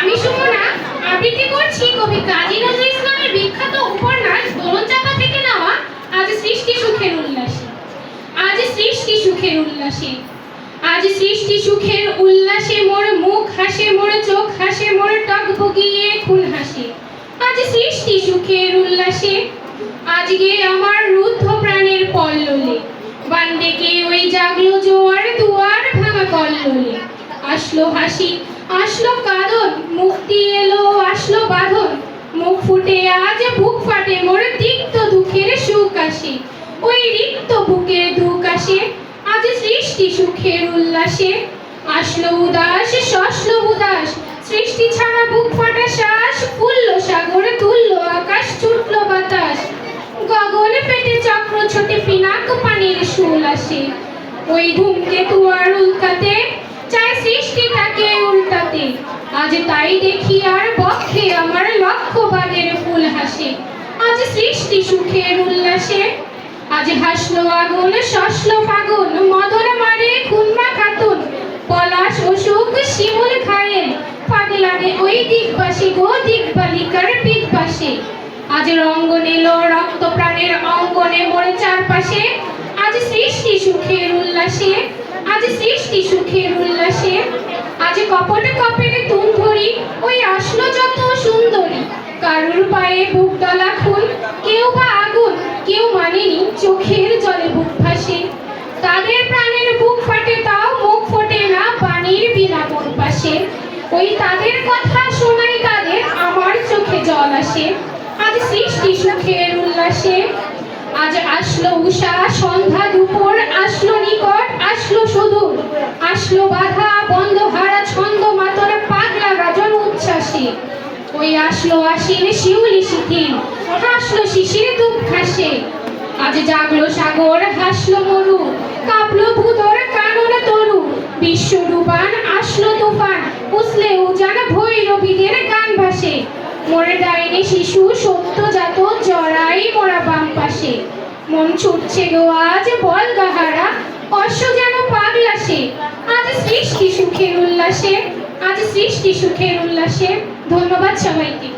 আমি সুমনা আবৃত্তি করছি কবি কাজী নজরুল ইসলামের বিখ্যাত উপন্যাস দোলন চাপা থেকে নেওয়া আজ সৃষ্টি সুখের উল্লাসে। আজ সৃষ্টি সুখের উল্লাসে, আজ সৃষ্টি সুখের উল্লাসে মোর মুখ হাসে, মোর চোখ হাসে, মোর টকবগিয়ে খুন হাসে। আজ সৃষ্টি সুখের উল্লাসে, আজকে আমার রুদ্ধ প্রাণের পল্ললে বান ডেকে ওই জাগলো জোয়ার দুয়ার ভাঙা কল্লোলে। আসলো হাসি, আসলো কাঁদন, মুক্তি এলো, আসলো বাঁধন। মুখ ফুটে আজ বুক ফাটে, মোর তিক্ত দুঃখের সুখ আসে, ওই রিক্ত বুকের দুঃখ আসে। আজ সৃষ্টি সুখের উল্লাসে, আসলো উদাস, শসলো উদাস, সৃষ্টি ছাড়া বুক ফাটা শ্বাস। ফুললো সাগর, তুললো আকাশ, ছুটলো বাতাস, গগন পেটে চক্র ছোটে পিনাক পানির শুল আসে। ওই ধূমকেতু আর উল্কাতে চায় সৃষ্টিটাকে উল্টাতে। আজ তাই দেখি আর বক্ষে আমার লক্ষ বাগের ফুল হাসে। আজ সৃষ্টি সুখের উল্লাসে, আজ হাসলো আগুন, শসলো ফাগুন, মদন মারে খুনমা খাতুন। পলাশ অশোক শিমুল খায়েন, ফাগ লাগে ওই দিকবাসী গো দিকবালিকার পিকবাসে। আজ রঙ্গন এলো রক্ত প্রাণের অঙ্গনে মোর চারপাশে। আজ সৃষ্টি সুখের উল্লাসে, আজ সৃষ্টি সুখের উল্লাসে। আজ কপটে কপেটে তুম ধরি, ওই আসলো যত সুন্দরী। কারুর পায়ে বুক দলা খুন, কেউ বা আগুন, কেউ মানেনি চোখের জলে বুক ভাসে। তাদের প্রাণের বুক ফাটে তাও মুখ ফোটে না বাণীর বিনা মোর পাশে। ওই তাদের কথা শোনাই তাদের আমার চোখে জল আসে। আজ সৃষ্টি সুখের উল্লাসে, আজ আসলো উষা সন্ধ্যা দুপুর, আসলো নিকট আসলো সুদূর। আসলো বাধা বন্ধ হারা ছন্দ মাতর পাগলা গাজন উচ্ছ্বাসে। ওই আসলো আশির শিউলি শিথিল, হাসলো শিশির দুধ ঘাসে। আজ জাগলো সাগর, হাসলো মরু, কাঁপলো ভূতর কানন তরু। বিশ্ব ডুবান আসলো তুফান, উছলে উজান ভৈরবীদের গান ভাসে। মোর ডাইনি শিশু সত্যজাত জড়াই মোরা বাম পাশে। মন ছুটছে গো আজ বল গাহারা, অশ্ব যেন পাগলাসে। আজ সৃষ্টি সুখের উল্লাসে, আজ সৃষ্টি সুখের উল্লাসে। ধন্যবাদ সবাইকে।